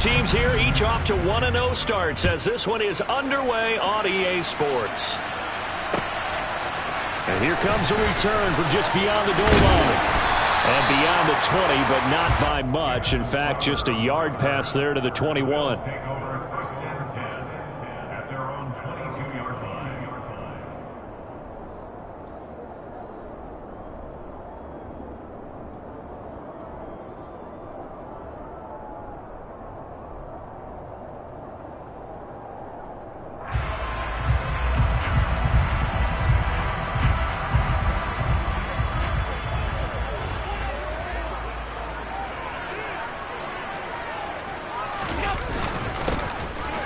Teams here, each off to 1-0 starts as this one is underway on EA Sports. And here comes a return from just beyond the goal line. And beyond the 20, but not by much. In fact, just a yard pass there to the 21.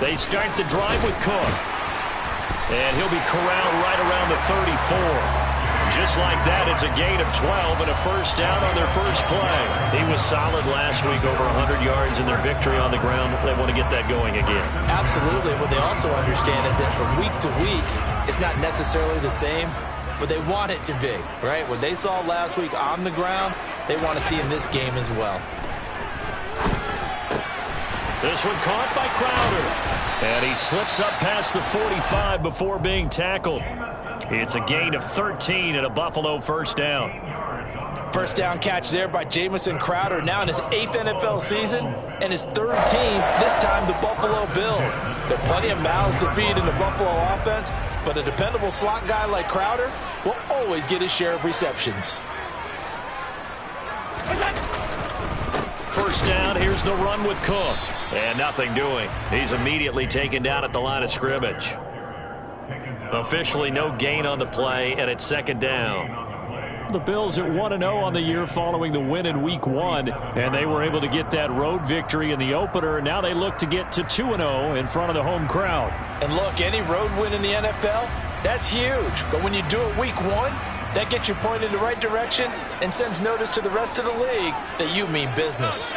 They start the drive with Cook. And he'll be corralled right around the 34. Just like that, it's a gain of 12 and a first down on their first play. He was solid last week, over 100 yards in their victory on the ground. They want to get that going again. Absolutely. What they also understand is that from week to week, it's not necessarily the same, but they want it to be, right? What they saw last week on the ground, they want to see in this game as well. This one caught by Crowder. And he slips up past the 45 before being tackled. It's a gain of 13 and a Buffalo first down. First down catch there by Jamison Crowder, now in his 8th NFL season and his 3rd team, this time the Buffalo Bills. There are plenty of mouths to feed in the Buffalo offense, but a dependable slot guy like Crowder will always get his share of receptions. First down, here's the run with Cook. And nothing doing. He's immediately taken down at the line of scrimmage. Officially no gain on the play, and it's second down. The Bills at 1-0 on the year following the win in Week 1, and they were able to get that road victory in the opener. Now they look to get to 2-0 in front of the home crowd. And look, any road win in the NFL, that's huge. But when you do it Week 1, that gets you pointed in the right direction and sends notice to the rest of the league that you mean business.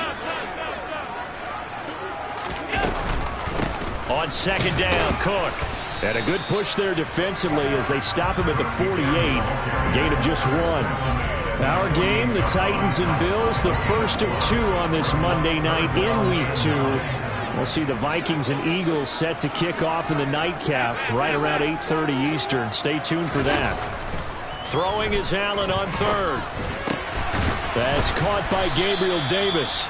On second down, Cook. And a good push there defensively as they stop him at the 48. A gain of just 1. Our game, the Titans and Bills, the first of 2 on this Monday night in Week 2. We'll see the Vikings and Eagles set to kick off in the nightcap right around 8:30 Eastern. Stay tuned for that. Throwing is Allen on third. That's caught by Gabriel Davis.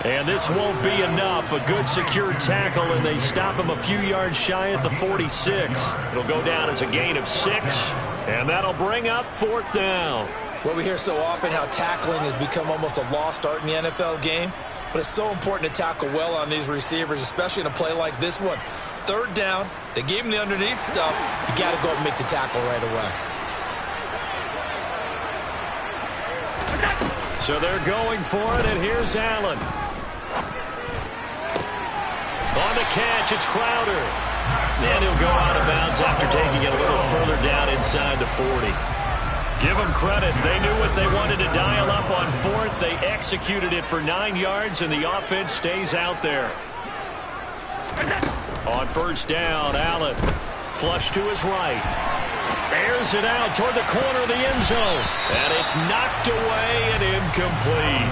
And this won't be enough. A good secure tackle, and they stop him a few yards shy at the 46. It'll go down as a gain of 6, and that'll bring up 4th down. Well, we hear so often how tackling has become almost a lost art in the NFL game, but it's so important to tackle well on these receivers, especially in a play like this one. 3rd down, they gave him the underneath stuff. You got to go and make the tackle right away. So they're going for it, and here's Allen. On the catch, it's Crowder. And he'll go out of bounds after taking it a little further down inside the 40. Give them credit. They knew what they wanted to dial up on 4th. They executed it for 9 yards, and the offense stays out there. On first down, Allen. Flush to his right. Airs it out toward the corner of the end zone. And it's knocked away and incomplete.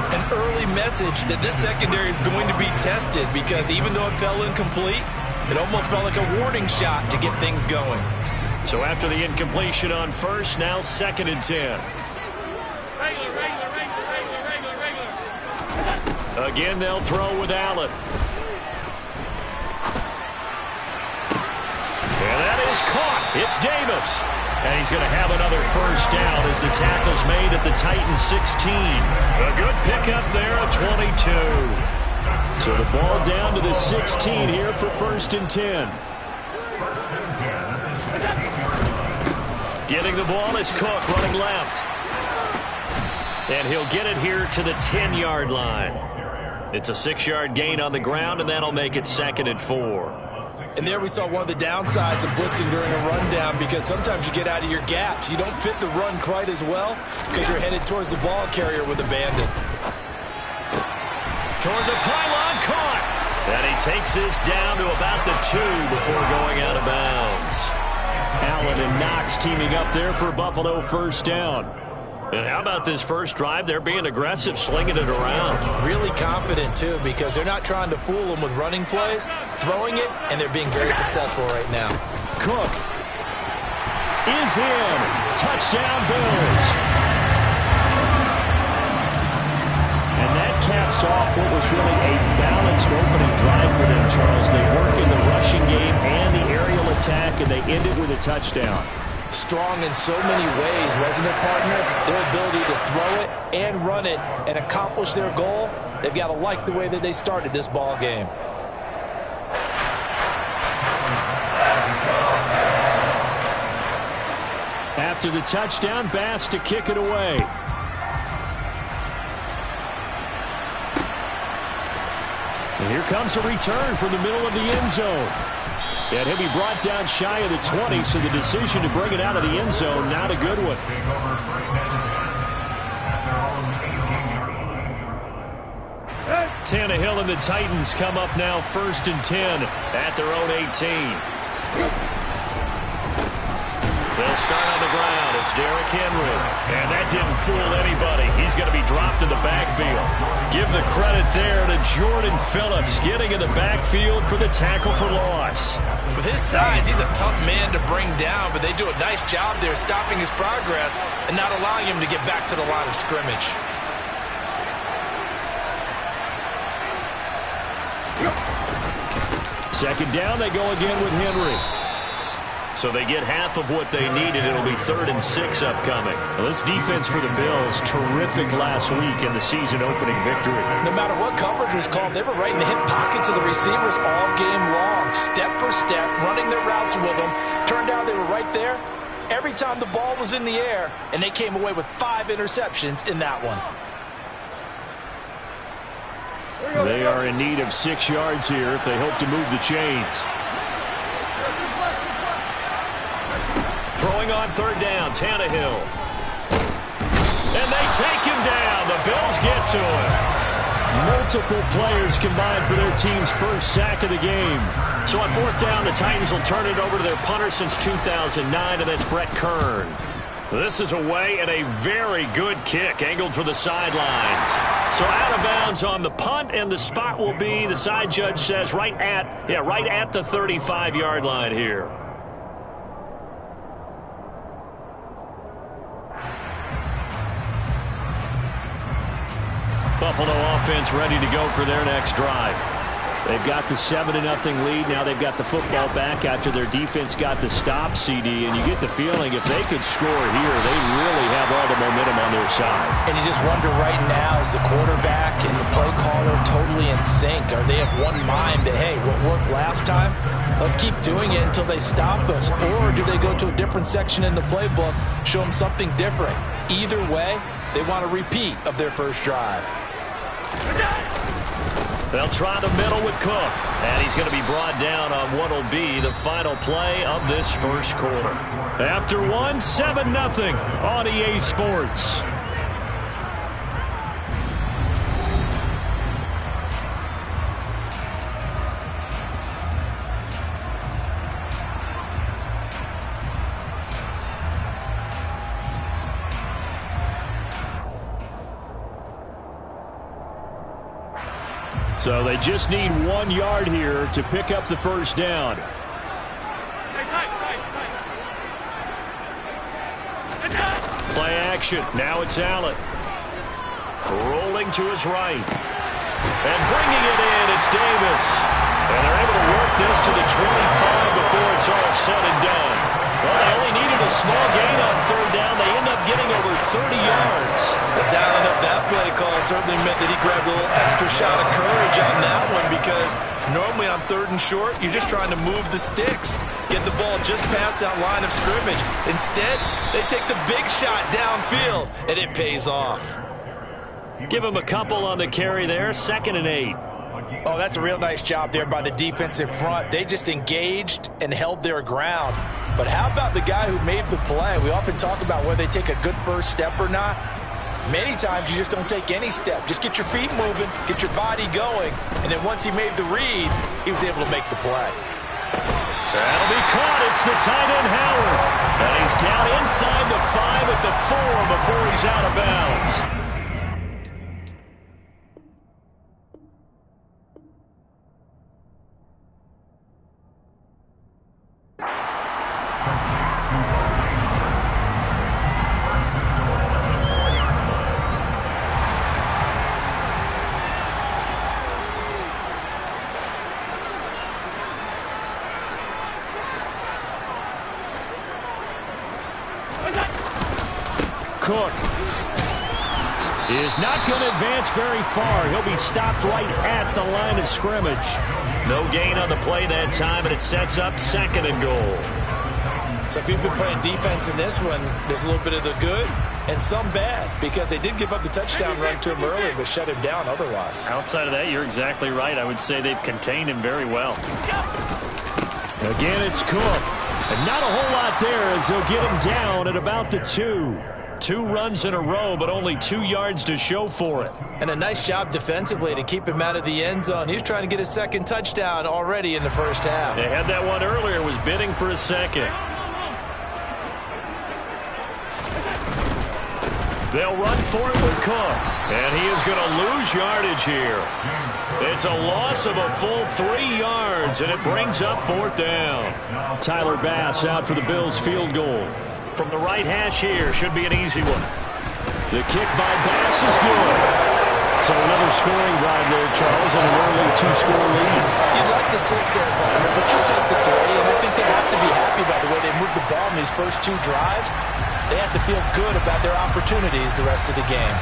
An early message that this secondary is going to be tested, because even though it fell incomplete, it almost felt like a warning shot to get things going. So after the incompletion on first, now 2nd and 10. Again, they'll throw with Allen. And that is caught. It's Davis. And he's going to have another first down as the tackle's made at the Titans 16. A good pickup there at 22. So the ball down to the 16 here for 1st and 10. Getting the ball is Cook running left. And he'll get it here to the 10-yard line. It's a 6-yard gain on the ground, and that'll make it 2nd and 4. And there we saw one of the downsides of blitzing during a rundown, because sometimes you get out of your gaps. You don't fit the run quite as well because you're headed towards the ball carrier with a bandit. Toward the pylon, caught. And he takes this down to about the 2 before going out of bounds. Allen and Knox teaming up there for Buffalo first down. And how about this first drive? They're being aggressive, slinging it around. Really confident, too, because they're not trying to fool them with running plays, throwing it, and they're being very successful right now. Cook is in. Touchdown, Bills. And that caps off what was really a balanced opening drive for them, Charles. They work in the rushing game and the aerial attack, and they end it with a touchdown. Strong in so many ways, wasn't it, partner? Their ability to throw it and run it and accomplish their goal, they've got to like the way that they started this ball game. After the touchdown, Bass to kick it away. And here comes a return from the middle of the end zone. And he'll be brought down shy of the 20, so the decision to bring it out of the end zone, not a good one. Tannehill and the Titans come up now 1st and 10 at their own 18. They'll start on the ground. It's Derrick Henry. And that didn't fool anybody. He's going to be dropped in the backfield. Give the credit there to Jordan Phillips getting in the backfield for the tackle for loss. With his size, he's a tough man to bring down, but they do a nice job there stopping his progress and not allowing him to get back to the line of scrimmage. Second down, they go again with Henry. So they get half of what they needed. It'll be 3rd and 6 upcoming. Well, this defense for the Bills, terrific last week in the season-opening victory. No matter what coverage was called, they were right in the hip pockets of the receivers all game long, step for step, running their routes with them. Turned out they were right there every time the ball was in the air, and they came away with 5 interceptions in that one. They are in need of 6 yards here if they hope to move the chains. Throwing on 3rd down, Tannehill. And they take him down. The Bills get to him. Multiple players combined for their team's first sack of the game. So on 4th down, the Titans will turn it over to their punter since 2009, and that's Brett Kern. This is away and a very good kick, angled for the sidelines. So out of bounds on the punt, and the spot will be, the side judge says, right at the 35-yard line here. Buffalo offense ready to go for their next drive. They've got the 7-0 lead. Now they've got the football back after their defense got the stop, CD. And you get the feeling if they could score here, they really have all the momentum on their side. And you just wonder right now, is the quarterback and the play caller totally in sync? Or they have one mind that, hey, what worked last time, let's keep doing it until they stop us. Or do they go to a different section in the playbook, show them something different? Either way, they want a repeat of their first drive. They'll try the middle with Cook. And he's going to be brought down on what will be the final play of this first quarter. After one, 7-0 on EA Sports. So they just need 1 yard here to pick up the first down. Play action. Now it's Allen. Rolling to his right. And bringing it in, it's Davis. And they're able to work this to the 25 before it's all said and done. Well, they only needed a small gain on 3rd down. They end up getting over 30 yards. Well, dialing up that play call certainly meant that he grabbed a little extra shot of courage on that one, because normally on 3rd and short, you're just trying to move the sticks, get the ball just past that line of scrimmage. Instead, they take the big shot downfield, and it pays off. Give him a couple on the carry there, 2nd and 8. Oh, that's a real nice job there by the defensive front. They just engaged and held their ground. But how about the guy who made the play? We often talk about whether they take a good first step or not. Many times you just don't take any step. Just get your feet moving, get your body going, and then once he made the read, he was able to make the play. That'll be caught. It's the tight end, Howard. And he's down inside the 5 at the 4 before he's out of bounds. Cook is not going to advance very far. He'll be stopped right at the line of scrimmage. No gain on the play that time, and it sets up 2nd and goal. So if you've been playing defense in this one, there's a little bit of the good and some bad, because they did give up the touchdown run to him earlier, but shut him down otherwise. Outside of that, you're exactly right. I would say they've contained him very well. Again, it's Cook. And not a whole lot there as he'll get him down at about the 2. 2 runs in a row, but only 2 yards to show for it. And a nice job defensively to keep him out of the end zone. He was trying to get his 2nd touchdown already in the first half. They had that one earlier, was bidding for a 2nd. They'll run for it with Cook. And he is going to lose yardage here. It's a loss of a full 3 yards, and it brings up 4th down. Tyler Bass out for the Bills field goal. From the right hash here, should be an easy one. The kick by Bass is good. So another scoring drive there, Charles, and an early 2-score lead. You'd like the 6 there, Palmer, but you take the 3, and I think they have to be happy about the way they moved the ball in these first 2 drives. They have to feel good about their opportunities the rest of the game.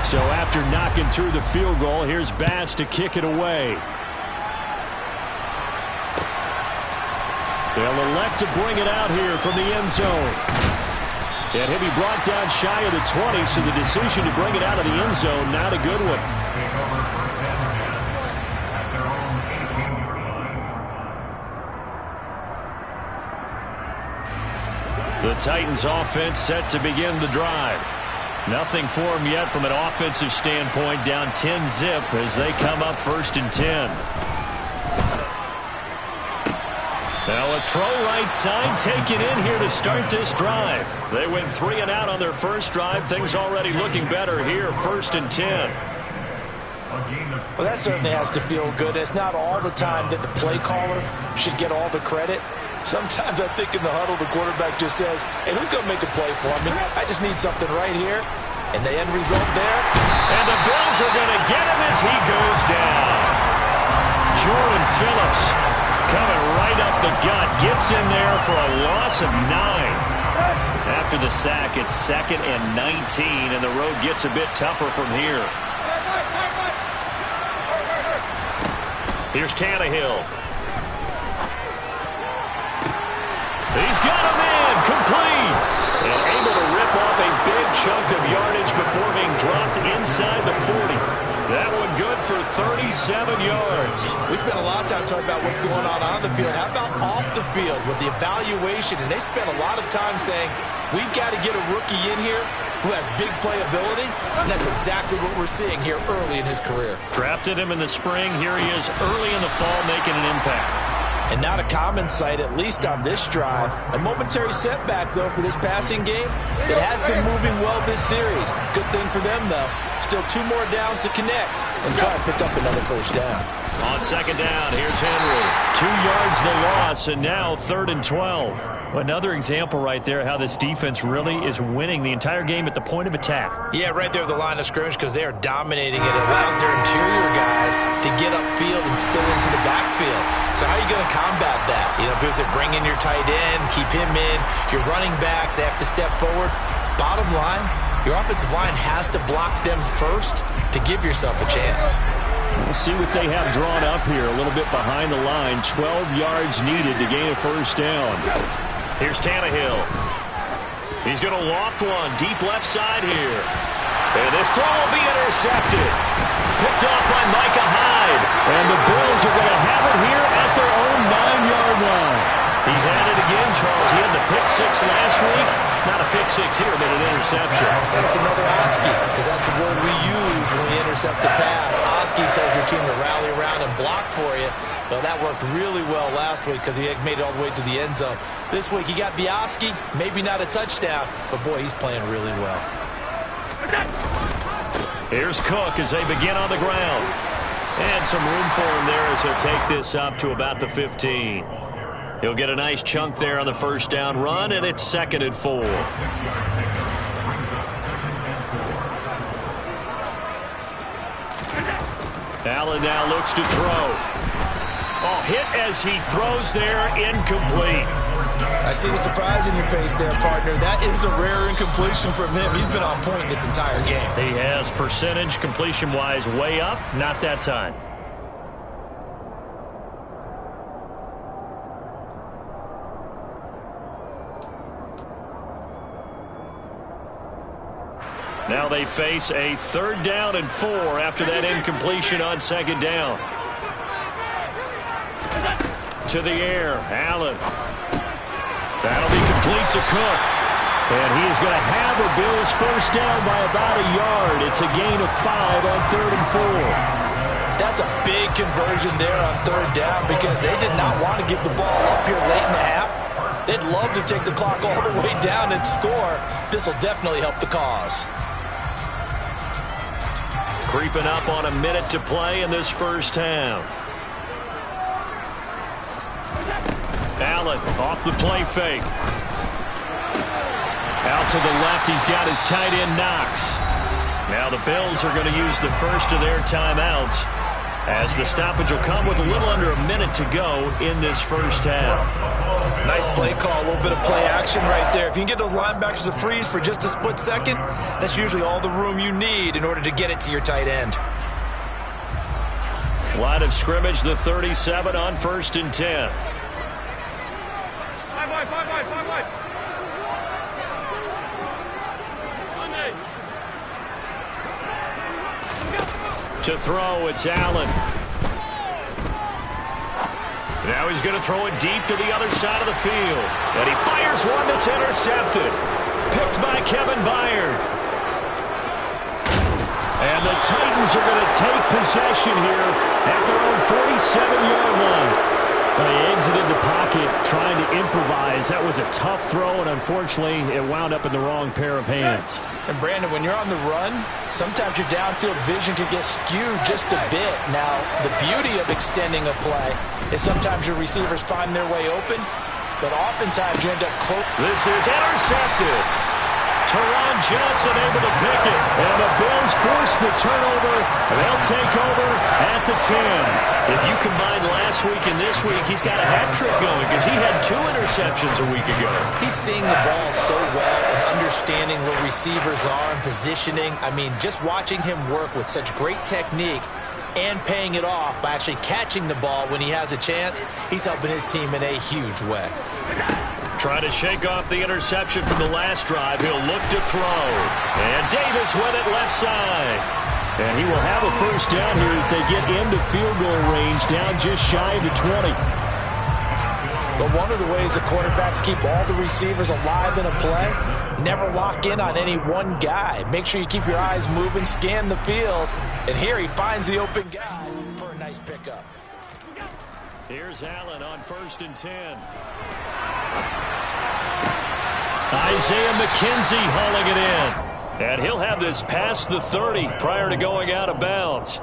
So after knocking through the field goal, here's Bass to kick it away. They'll elect to bring it out here from the end zone. And he'll be brought down shy of the 20, so the decision to bring it out of the end zone, not a good one. The Titans offense set to begin the drive. Nothing for them yet from an offensive standpoint, down 10-zip as they come up 1st and 10. Now a throw right side taken in here to start this drive. They went 3 and out on their first drive. Things already looking better here, 1st and 10. Well, that certainly has to feel good. It's not all the time that the play caller should get all the credit. Sometimes I think in the huddle, the quarterback just says, hey, who's going to make a play for me? I just need something right here. And the end result there. And the Bills are going to get him as he goes down. Jordan Phillips coming right up the gut. Gets in there for a loss of 9. After the sack, it's 2nd and 19, and the road gets a bit tougher from here. Here's Tannehill. He's got him in, complete, and able to rip off a big chunk of yardage before being dropped inside the 40. That one good for 37 yards. We spent a lot of time talking about what's going on the field. How about off the field with the evaluation? And they spent a lot of time saying, we've got to get a rookie in here who has big playability, and that's exactly what we're seeing here early in his career. Drafted him in the spring. Here he is early in the fall making an impact. And not a common sight, at least on this drive. A momentary setback, though, for this passing game that has been moving well this series. Good thing for them, though. Still 2 more downs to connect and try to pick up another 1st down. On 2nd down, here's Henry. 2 yards the loss, and now 3rd and 12. Another example right there how this defense really is winning the entire game at the point of attack. Yeah, right there at the line of scrimmage because they are dominating it. It allows their interior guys to get upfield and spill into the backfield. So how are you going to combat that? You know, because they bring in your tight end, keep him in. Your running backs, they have to step forward. Bottom line, your offensive line has to block them first to give yourself a chance. We'll see what they have drawn up here. A little bit behind the line. 12 yards needed to gain a 1st down. Here's Tannehill. He's going to loft one deep left side here. And this throw will be intercepted. Picked off by Micah Hyde. And the Bills are going to have it here at their own 9-yard line. He's He's at it again, Charles. He had the pick six last week. Not a pick six here, but an interception. And it's another Oski, because that's the word we use when we intercept the pass. Oski tells your team to rally around and block for you. But that worked really well last week because he had made it all the way to the end zone. This week he got the Oski, maybe not a touchdown, but boy, he's playing really well. Here's Cook as they begin on the ground. And some room for him there as he'll take this up to about the 15. He'll get a nice chunk there on the first down run, and it's 2nd and 4. Allen now looks to throw. Oh, hit as he throws there, incomplete. I see the surprise in your face there, partner. That is a rare incompletion from him. He's been on point this entire game. He has percentage completion-wise way up. Not that time. Now they face a 3rd down and 4 after that incompletion on 2nd down. To the air, Allen. That'll be complete to Cook. And he is going to have a Bills first down by about a yard. It's a gain of 5 on 3rd and 4. That's a big conversion there on 3rd down because they did not want to give the ball up here late in the half. They'd love to take the clock all the way down and score. This will definitely help the cause. Creeping up on a minute to play in this first half. Allen off the play fake. Out to the left, he's got his tight end Knox. Now the Bills are going to use the first of their timeouts as the stoppage will come with a little under a minute to go in this first half. Nice play call, a little bit of play action right there. If you can get those linebackers to freeze for just a split second, that's usually all the room you need in order to get it to your tight end. Line of scrimmage, the 37 on 1st and 10. To throw, it's Allen. Now he's going to throw it deep to the other side of the field. And he fires one that's intercepted. Picked by Kevin Byard. And the Titans are going to take possession here at their own 47-yard line. They exited the pocket trying to improvise. That was a tough throw, and unfortunately, it wound up in the wrong pair of hands. And Brandon, when you're on the run, sometimes your downfield vision can get skewed just a bit. Now, the beauty of extending a play is sometimes your receivers find their way open, but oftentimes you end up close. This is intercepted. Teron Johnson able to pick it. And the Bills force the turnover. They'll take over at the 10. If you combine last week and this week, he's got a hat trick going because he had 2 interceptions a week ago. He's seeing the ball so well and understanding where receivers are and positioning. I mean, just watching him work with such great technique and paying it off by actually catching the ball when he has a chance, he's helping his team in a huge way. Trying to shake off the interception from the last drive. He'll look to throw. And Davis with it left side. And he will have a first down here as they get into field goal range, down just shy of the 20. But one of the ways the quarterbacks keep all the receivers alive in a play, never lock in on any one guy. Make sure you keep your eyes moving, scan the field. And here he finds the open guy for a nice pickup. Here's Allen on 1st and 10. Isaiah McKenzie hauling it in. And he'll have this past the 30 prior to going out of bounds.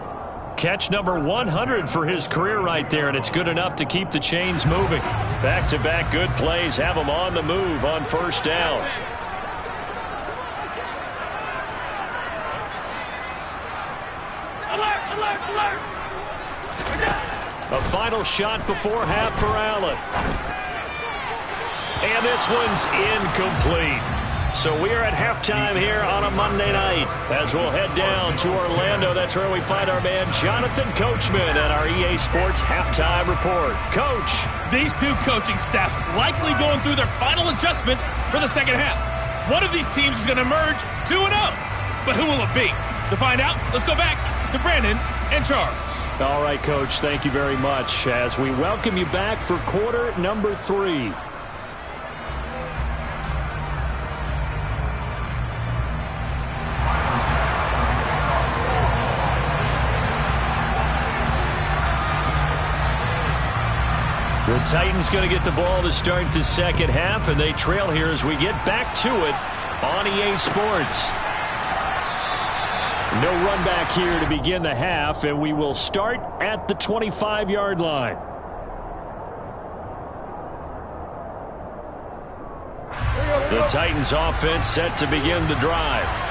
Catch number 100 for his career right there, and it's good enough to keep the chains moving. Back-to-back good plays have him on the move on first down. A final shot before half for Allen. And this one's incomplete. So we are at halftime here on a Monday night as we'll head down to Orlando. That's where we find our man Jonathan Coachman at our EA Sports Halftime Report. Coach. These two coaching staffs likely going through their final adjustments for the second half. One of these teams is going to emerge 2-0. But who will it be? To find out, let's go back to Brandon and Charles. All right, Coach, thank you very much as we welcome you back for quarter number 3. The Titans going to get the ball to start the second half, and they trail here as we get back to it on EA Sports. No run back here to begin the half, and we will start at the 25-yard line. The Titans offense set to begin the drive.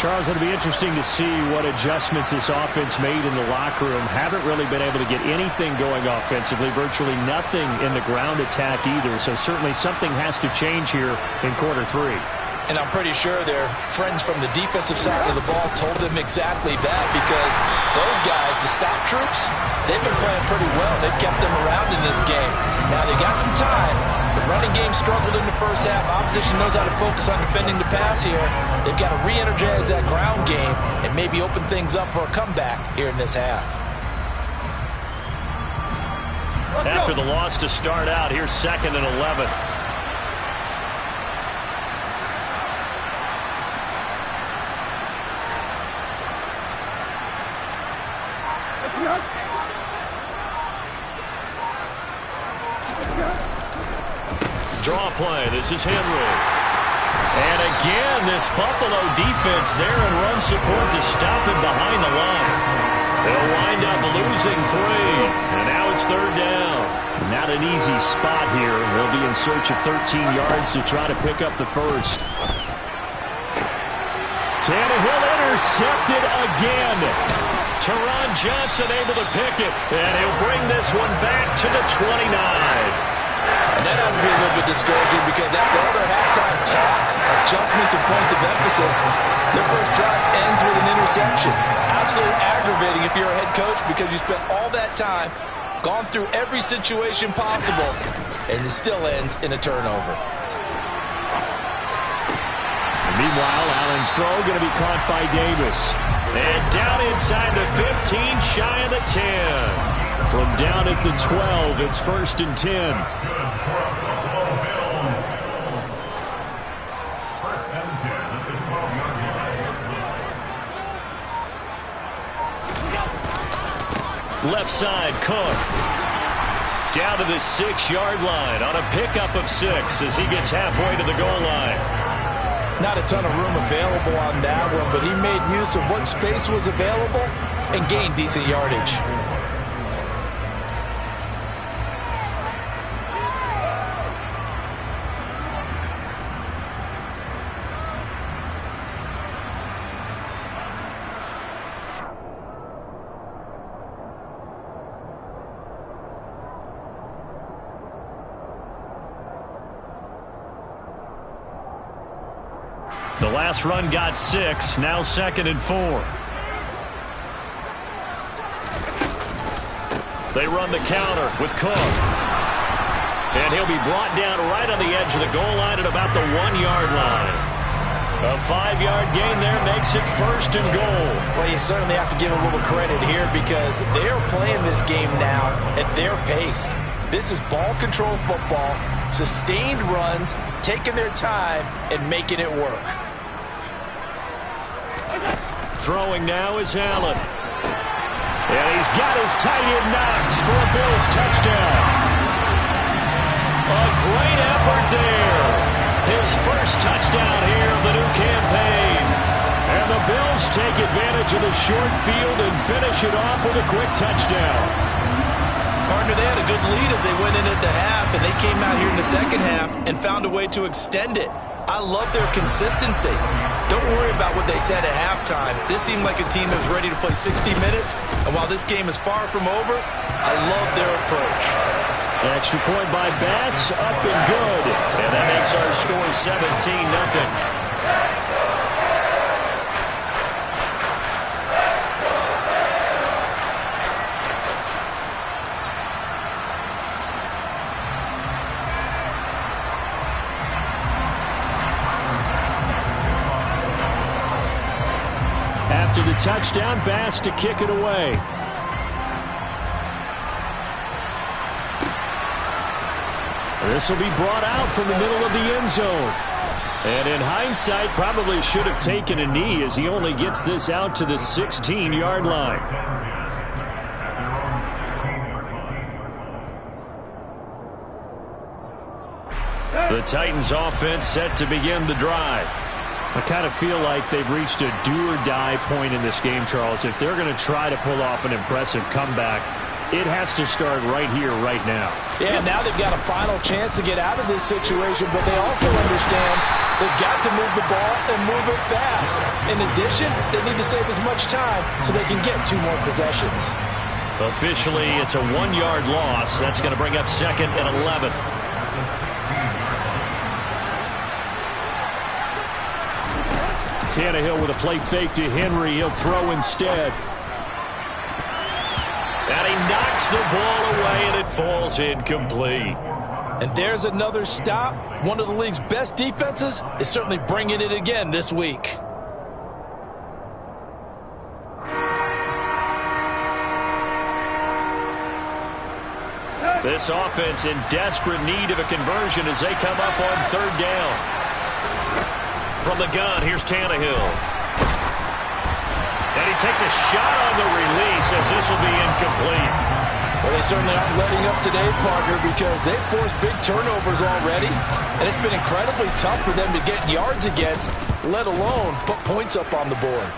Charles, it'll be interesting to see what adjustments this offense made in the locker room. Haven't really been able to get anything going offensively, virtually nothing in the ground attack either. So certainly something has to change here in quarter three. And I'm pretty sure their friends from the defensive side of the ball told them exactly that, because those guys, the stop troops, they've been playing pretty well. They've kept them around in this game. Now, they got some time. The running game struggled in the first half. Opposition knows how to focus on defending the pass here. They've got to re-energize that ground game and maybe open things up for a comeback here in this half. After the loss to start out, here's 2nd and 11. Draw play. This is Henry. And again, this Buffalo defense there in run support to stop him behind the line. They'll wind up losing 3. And now it's 3rd down. Not an easy spot here. They'll be in search of 13 yards to try to pick up the first. Tannehill intercepted again. Teron Johnson able to pick it. And he'll bring this one back to the 29. And that has to be a little bit discouraging, because after all their halftime talk, adjustments and points of emphasis, their first drive ends with an interception. Absolutely aggravating if you're a head coach, because you spent all that time, gone through every situation possible, and it still ends in a turnover. Meanwhile, Allen's throw going to be caught by Davis. And down inside the 15, shy of the 10. From down at the 12, it's 1st and 10. Left side, Cook. Down to the 6-yard line on a pickup of 6 as he gets halfway to the goal line. Not a ton of room available on that one, but he made use of what space was available and gained decent yardage. The last run got 6, now 2nd and 4. They run the counter with Cook. And he'll be brought down right on the edge of the goal line at about the 1-yard line. A 5-yard gain there makes it 1st and goal. Well, you certainly have to give a little credit here, because they are playing this game now at their pace. This is ball control football, sustained runs, taking their time, and making it work. Throwing now is Allen. And he's got his tight end Knox for a Bills touchdown. A great effort there. His first touchdown here of the new campaign. And the Bills take advantage of the short field and finish it off with a quick touchdown. Partner, they had a good lead as they went in at the half, and they came out here in the second half and found a way to extend it. I love their consistency. Don't worry about what they said at halftime. This seemed like a team that was ready to play 60 minutes, and while this game is far from over, I love their approach. Extra point by Bass, up and good. And that makes our score 17-0. After the touchdown, Bass to kick it away. This will be brought out from the middle of the end zone. And in hindsight, probably should have taken a knee as he only gets this out to the 16-yard line. Titans offense set to begin the drive. I kind of feel like they've reached a do-or-die point in this game, Charles. If they're going to try to pull off an impressive comeback, it has to start right here, right now. Yeah, now they've got a final chance to get out of this situation, but they also understand they've got to move the ball and move it fast. In addition, they need to save as much time so they can get 2 more possessions. Officially, it's a 1-yard loss. That's going to bring up 2nd and 11. Tannehill with a play fake to Henry. He'll throw instead. And he knocks the ball away, and it falls incomplete. And there's another stop. One of the league's best defenses is certainly bringing it again this week. This offense in desperate need of a conversion as they come up on 3rd down. From the gun, here's Tannehill. And he takes a shot on the release as this will be incomplete. Well, they certainly aren't letting up today, partner, because they've forced big turnovers already. And it's been incredibly tough for them to get yards against, let alone put points up on the board.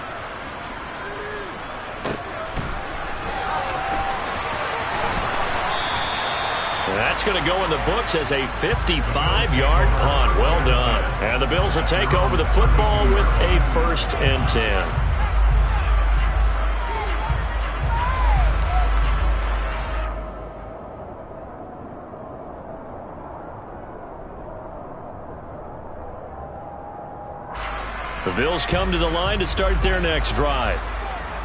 That's going to go in the books as a 55-yard punt. Well done. And the Bills will take over the football with a 1st and 10. The Bills come to the line to start their next drive.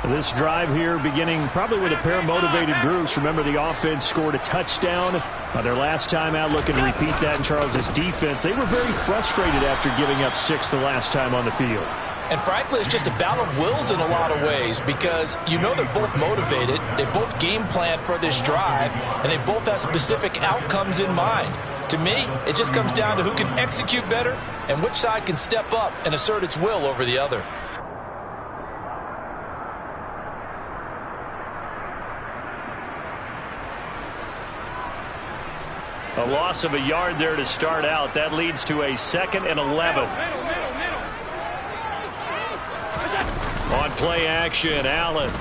This drive here beginning probably with a pair of motivated groups. Remember, the offense scored a touchdown their last time out, looking to repeat that in Charles's defense. They were very frustrated after giving up 6 the last time on the field. And frankly, it's just a battle of wills in a lot of ways because you know they're both motivated, they both game plan for this drive, and they both have specific outcomes in mind. To me, it just comes down to who can execute better and which side can step up and assert its will over the other. A loss of a yard there to start out. That leads to a 2nd and 11. On play action, Allen.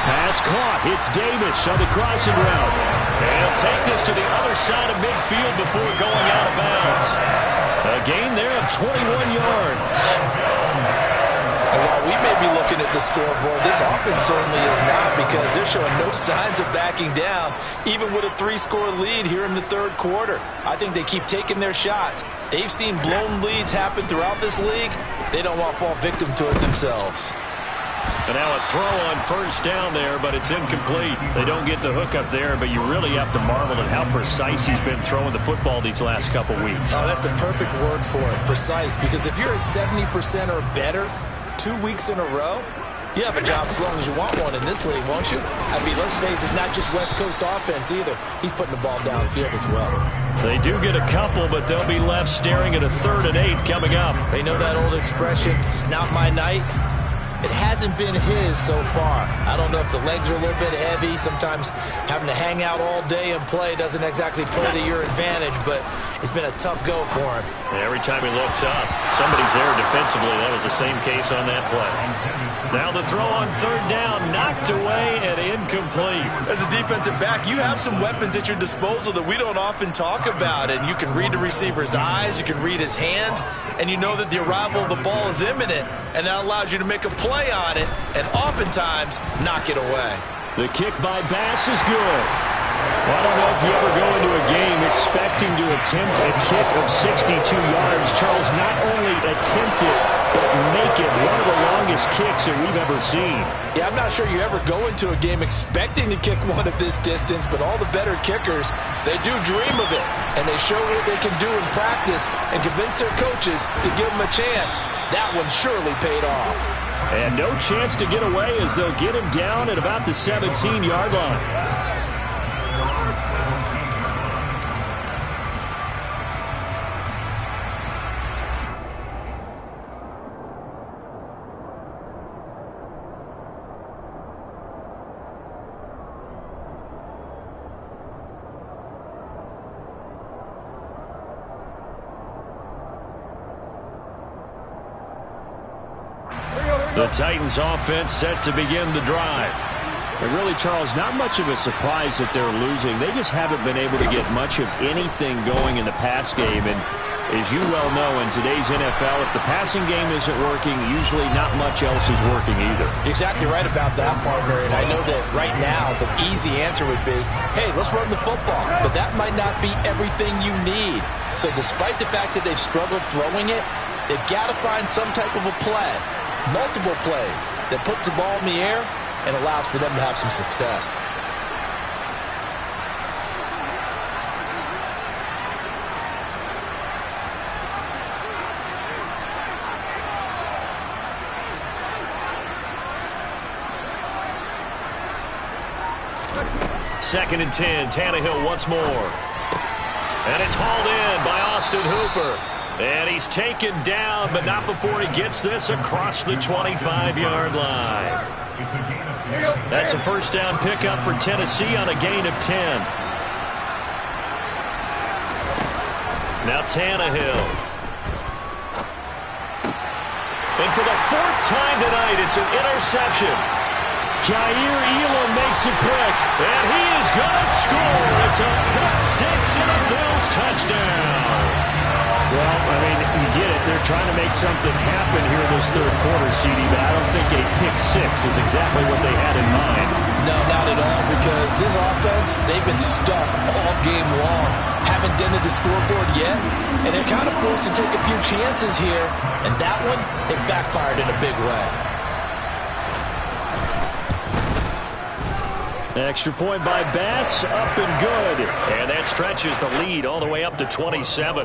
Pass caught. It's Davis on the crossing route. And he'll take this to the other side of midfield before going out of bounds. A gain there of 21 yards. And while we may be looking at the scoreboard, this offense certainly is not because they're showing no signs of backing down, even with a 3-score lead here in the 3rd quarter. I think they keep taking their shots. They've seen blown leads happen throughout this league. They don't want to fall victim to it themselves. And now a throw on 1st down there, but it's incomplete. They don't get the hook up there, but you really have to marvel at how precise he's been throwing the football these last couple weeks. Oh, that's the perfect word for it, precise, because if you're at 70% or better 2 weeks in a row, you have a job as long as you want one in this league, won't you? I mean, let's face it, it's not just West Coast offense either. He's putting the ball downfield as well. They do get a couple, but they'll be left staring at a 3rd and 8 coming up. They know that old expression, it's not my night. It hasn't been his so far. I don't know if the legs are a little bit heavy. Sometimes having to hang out all day and play doesn't exactly play to your advantage, but it's been a tough go for him. And every time he looks up, somebody's there defensively. That was the same case on that play. Now the throw on 3rd down, knocked away and incomplete. As a defensive back, you have some weapons at your disposal that we don't often talk about, and you can read the receiver's eyes, you can read his hands, and you know that the arrival of the ball is imminent, and that allows you to make a play on it and oftentimes knock it away. The kick by Bass is good. Well, I don't know if you ever go into a game expecting to attempt a kick of 62 yards. Charles, not only attempt it, but make it one of the longest kicks that we've ever seen. Yeah, I'm not sure you ever go into a game expecting to kick one of this distance, but all the better kickers, they do dream of it, and they show what they can do in practice and convince their coaches to give them a chance. That one surely paid off. And no chance to get away as they'll get him down at about the 17-yard line. The Titans offense set to begin the drive. And really, Charles, not much of a surprise that they're losing. They just haven't been able to get much of anything going in the pass game. And as you well know, in today's NFL, if the passing game isn't working, usually not much else is working either. You're exactly right about that, partner. And I know that right now the easy answer would be, hey, let's run the football. But that might not be everything you need. So despite the fact that they've struggled throwing it, they've got to find some type of a play, multiple plays, that puts the ball in the air and allows for them to have some success. Second and 10, Tannehill once more. And it's hauled in by Austin Hooper. And he's taken down, but not before he gets this across the 25-yard line. That's a first down pickup for Tennessee on a gain of 10. Now Tannehill. And for the fourth time tonight, it's an interception. Jair Elam makes a pick, and he is going to score. It's a pick six and a Bills touchdown. Well, I mean, you get it. They're trying to make something happen here this third quarter, CD, but I don't think a pick six is exactly what they had in mind. No, not at all, because this offense, they've been stuck all game long. Haven't dented the scoreboard yet, and they're kind of forced to take a few chances here, and that one, it backfired in a big way. Extra point by Bass, up and good. And that stretches the lead all the way up to 27.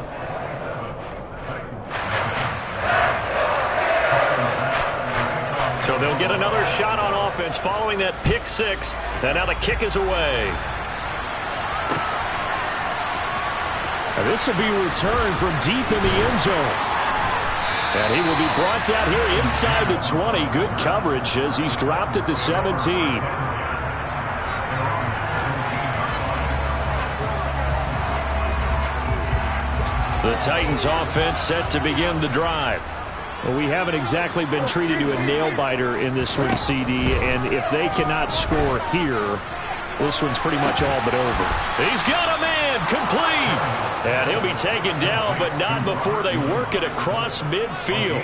So they'll get another shot on offense following that pick six. And now the kick is away. And this will be returned from deep in the end zone. And he will be brought down here inside the 20. Good coverage as he's dropped at the 17. The Titans offense set to begin the drive. Well, we haven't exactly been treated to a nail-biter in this one, CD, and if they cannot score here, this one's pretty much all but over. He's got a man, complete. And he'll be taken down, but not before they work it across midfield.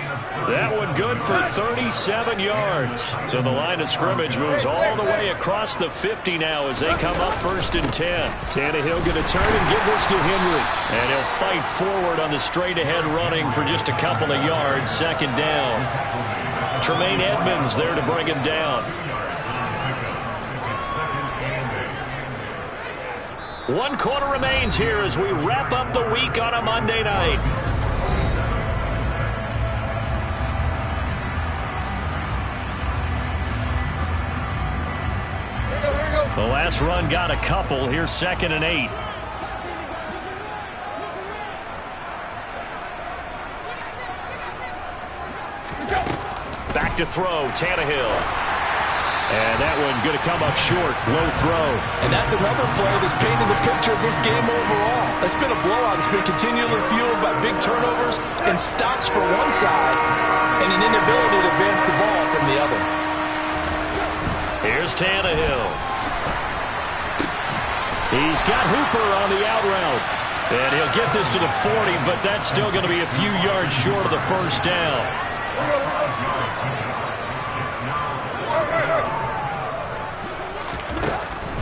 That one good for 37 yards. So the line of scrimmage moves all the way across the 50 now as they come up first and 10. Tannehill going to turn and give this to Henry. And he'll fight forward on the straight-ahead running for just a couple of yards, second down. Tremaine Edmonds there to bring him down. 1 quarter remains here as we wrap up the week on a Monday night. The last run got a couple. Here's 2nd and 8. Back to throw, Tannehill. And that one going to come up short. Low throw. And that's another play that's painted the picture of this game overall. It's been a blowout. It's been continually fueled by big turnovers and stops for one side and an inability to advance the ball from the other. Here's Tannehill. He's got Hooper on the out route. And he'll get this to the 40, but that's still going to be a few yards short of the first down.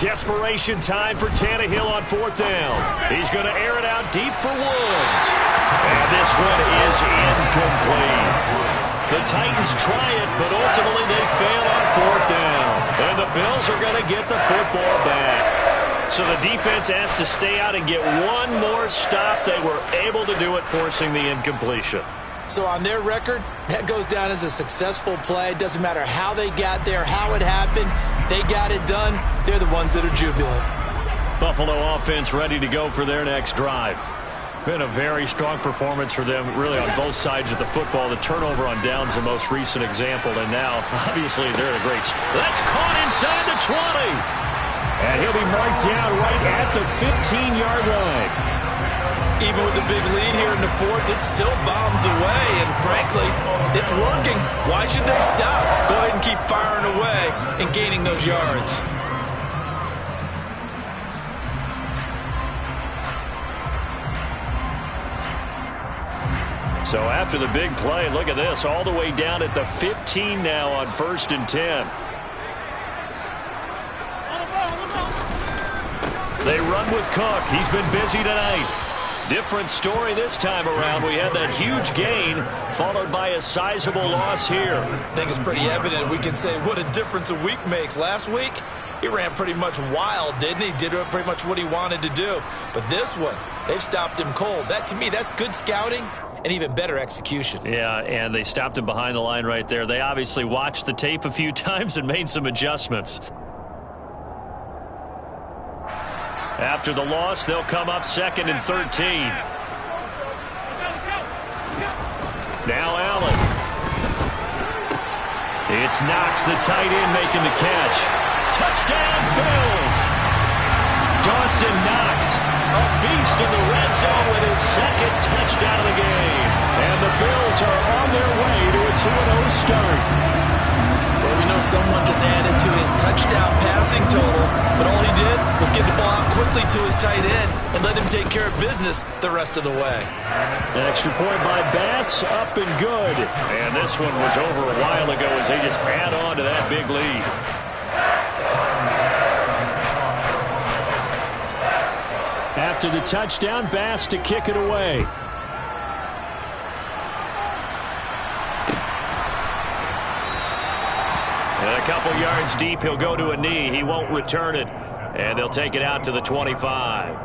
Desperation time for Tannehill on 4th down. He's going to air it out deep for Woods. And this one is incomplete. The Titans try it, but ultimately they fail on 4th down. And the Bills are going to get the football back. So the defense has to stay out and get one more stop. They were able to do it, forcing the incompletion. So on their record, that goes down as a successful play. Doesn't matter how they got there, how it happened. They got it done. They're the ones that are jubilant. Buffalo offense ready to go for their next drive. Been a very strong performance for them, really, on both sides of the football. The turnover on downs, the most recent example. And now, obviously, they're in a great spot. That's caught inside the 20. And he'll be marked down right at the 15-yard line. Even with the big lead here in the fourth, it still bombs away, and frankly, it's working. Why should they stop? Go ahead and keep firing away and gaining those yards. So after the big play, look at this, all the way down at the 15 now on 1st and 10. They run with Cook. He's been busy tonight. Different story this time around. We had that huge gain followed by a sizable loss here. I think it's pretty evident. We can say what a difference a week makes. Last week, he ran pretty much wild, didn't he? Did pretty much what he wanted to do. But this one, they've stopped him cold. That, to me, that's good scouting and even better execution. Yeah, and they stopped him behind the line right there. They obviously watched the tape a few times and made some adjustments. After the loss, they'll come up 2nd and 13. Now Allen. It's Knox, the tight end, making the catch. Touchdown, Bills! Dawson Knox, a beast in the red zone with his 2nd touchdown of the game. And the Bills are on their way to a 2-0 start. Well, we know someone just added to his touchdown passing total, but all he did was get the ball out quickly to his tight end and let him take care of business the rest of the way. An extra point by Bass, up and good. And this one was over a while ago as they just add on to that big lead. After the touchdown, Bass to kick it away. And a couple yards deep, he'll go to a knee. He won't return it. And they'll take it out to the 25.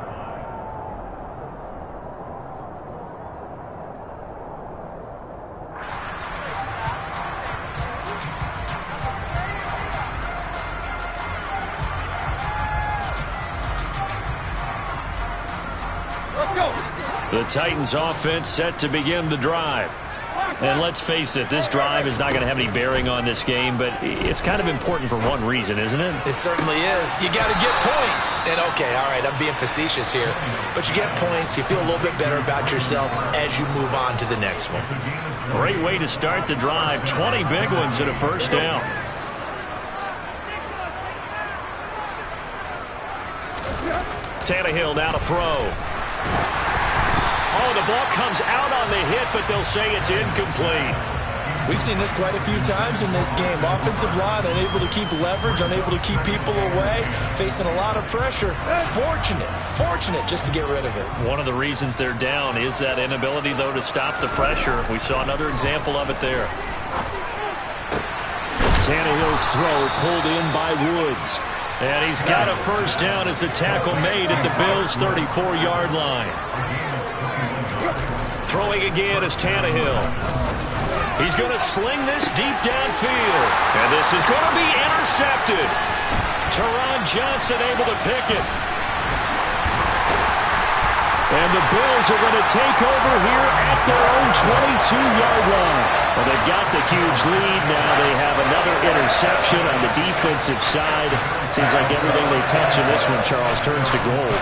The Titans offense set to begin the drive. And let's face it, this drive is not going to have any bearing on this game, but it's kind of important for one reason, isn't it? It certainly is. You got to get points. And okay, all right, I'm being facetious here. But you get points, you feel a little bit better about yourself as you move on to the next one. Great way to start the drive. 20 big ones and a first down. Tannehill now to throw. Oh, the ball comes out on the hit, but they'll say it's incomplete. We've seen this quite a few times in this game. Offensive line unable to keep leverage, unable to keep people away, facing a lot of pressure. Fortunate just to get rid of it. One of the reasons they're down is that inability, though, to stop the pressure. We saw another example of it there. Tannehill's throw pulled in by Woods. And he's got a first down as a tackle made at the Bills' 34-yard line. Throwing again is Tannehill. He's going to sling this deep downfield. And this is going to be intercepted. Teron Johnson able to pick it. And the Bills are going to take over here at their own 22-yard line. Well, they've got the huge lead. Now they have another interception on the defensive side. Seems like everything they touch in this one, Charles, turns to gold.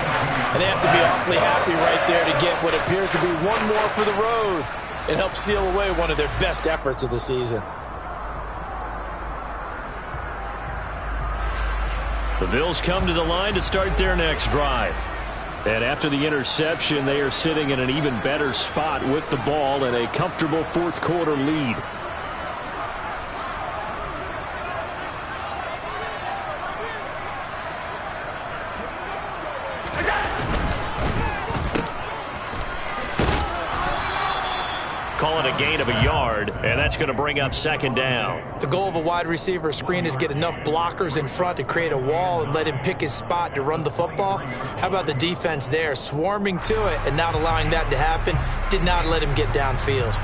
And they have to be awfully happy right there to get what appears to be one more for the road. It helps seal away one of their best efforts of the season. The Bills come to the line to start their next drive. And after the interception, they are sitting in an even better spot with the ball and a comfortable fourth-quarter lead. Call it a gain of a yard, and that's going to bring up second down. The goal of a wide receiver screen is get enough blockers in front to create a wall and let him pick his spot to run the football. How about the defense there, swarming to it and not allowing that to happen? Did not let him get downfield.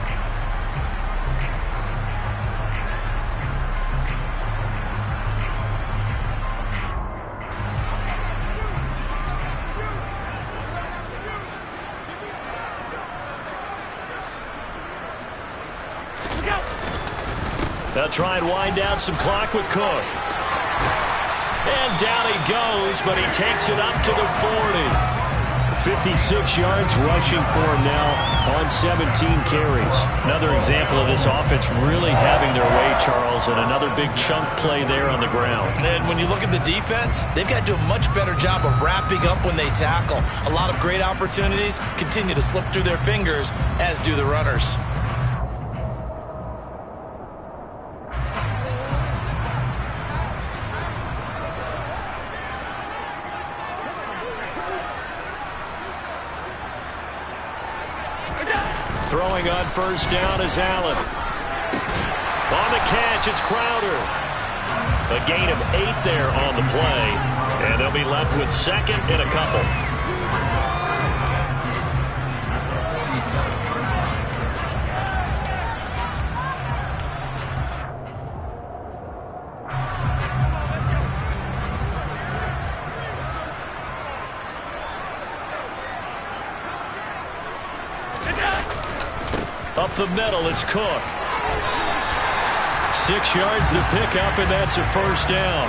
They'll try and wind down some clock with Cook. And down he goes, but he takes it up to the 40. 56 yards rushing for him now on 17 carries. Another example of this offense really having their way, Charles, and another big chunk play there on the ground. And when you look at the defense, they've got to do a much better job of wrapping up when they tackle. A lot of great opportunities continue to slip through their fingers, as do the runners. Throwing on first down is Allen. On the catch, it's Crowder. A gain of 8 there on the play, and they'll be left with second and a couple. Up the middle, it's Cook. 6 yards to pick up, and that's a first down.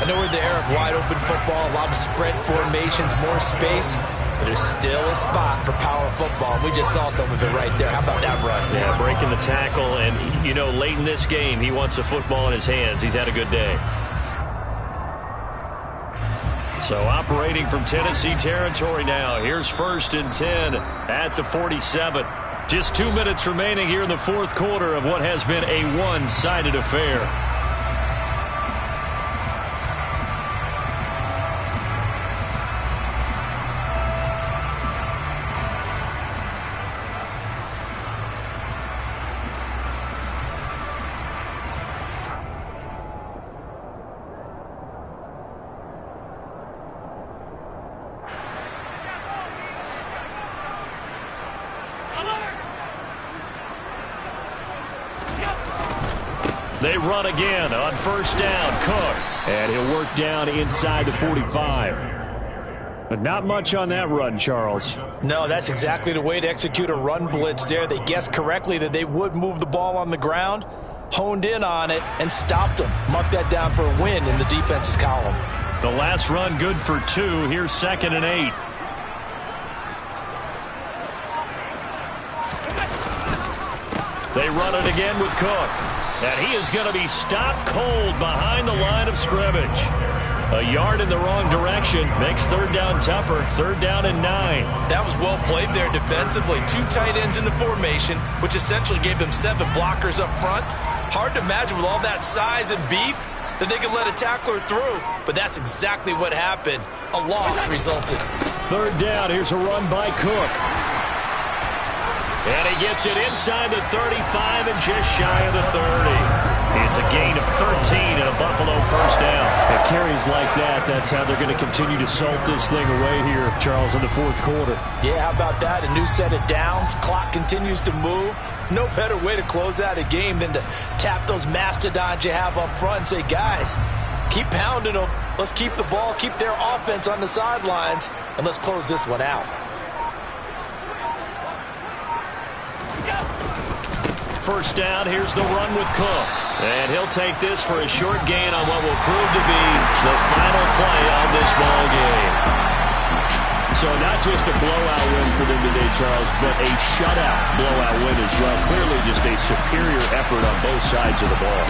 I know we're in the era of wide-open football, a lot of spread formations, more space, but there's still a spot for power football. We just saw some of it right there. How about that run? Yeah, breaking the tackle, and, you know, late in this game, he wants the football in his hands. He's had a good day. So operating from Tennessee territory now. Here's first and 10 at the 47. Just 2 minutes remaining here in the fourth quarter of what has been a one-sided affair. They run again on first down. Cook. And he'll work down inside the 45. But not much on that run, Charles. No, that's exactly the way to execute a run blitz there. They guessed correctly that they would move the ball on the ground, honed in on it, and stopped them. Mark that down for a win in the defense's column. The last run good for 2. Here's second and 8. They run it again with Cook. And he is going to be stopped cold behind the line of scrimmage. A yard in the wrong direction makes third down tougher. Third down and 9. That was well played there defensively. 2 tight ends in the formation, which essentially gave them 7 blockers up front. Hard to imagine with all that size and beef that they could let a tackler through. But that's exactly what happened. A loss resulted. Third down. Here's a run by Cook. And he gets it inside the 35 and just shy of the 30. It's a gain of 13 and a Buffalo first down. At carries like that, that's how they're going to continue to salt this thing away here, Charles, in the fourth quarter. Yeah, how about that? A new set of downs. Clock continues to move. No better way to close out a game than to tap those mastodons you have up front and say, guys, keep pounding them. Let's keep the ball, keep their offense on the sidelines, and let's close this one out. First down, here's the run with Cook. And he'll take this for a short gain on what will prove to be the final play of this ball game. So not just a blowout win for them today, Charles, but a shutout blowout win as well. Clearly just a superior effort on both sides of the ball.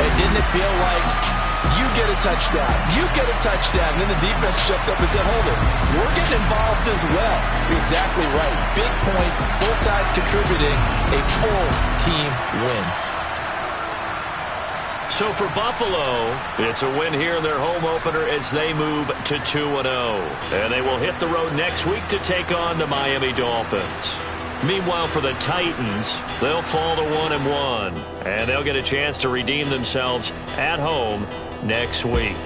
And didn't it feel like you get a touchdown, you get a touchdown, and then the defense stepped up and said, hold it, we're getting involved as well. You're exactly right. Big points, both sides contributing, a full team win. So for Buffalo, it's a win here in their home opener as they move to 2-0. And they will hit the road next week to take on the Miami Dolphins. Meanwhile, for the Titans, they'll fall to 1-1. And they'll get a chance to redeem themselves at home next week.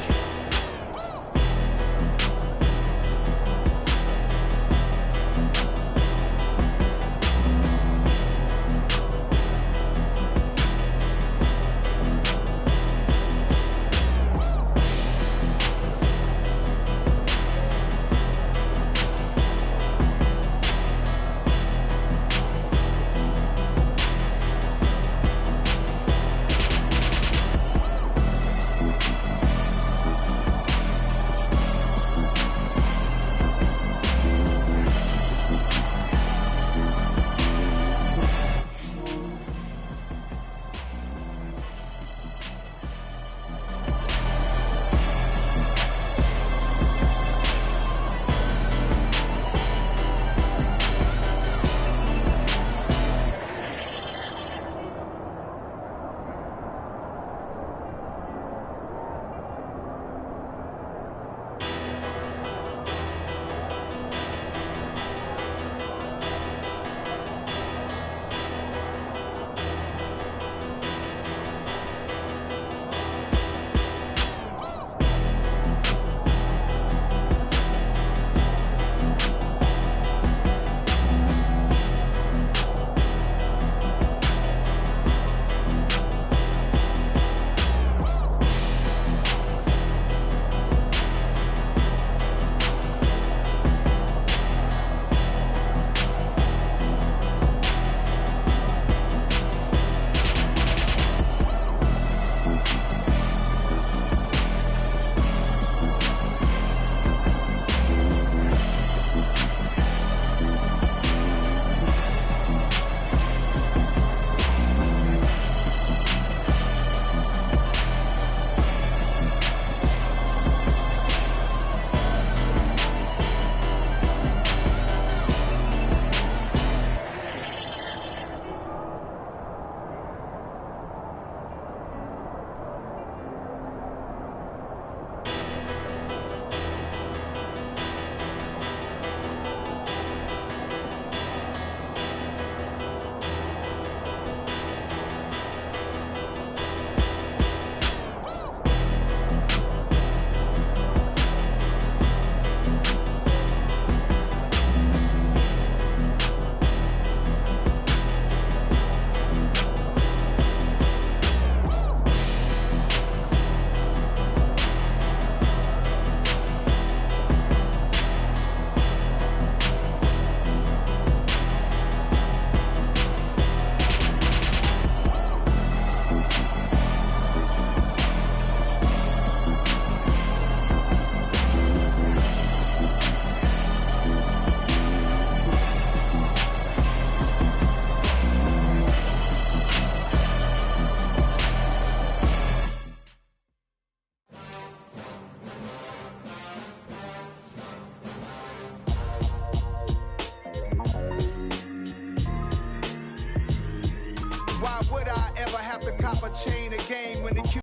chain, a game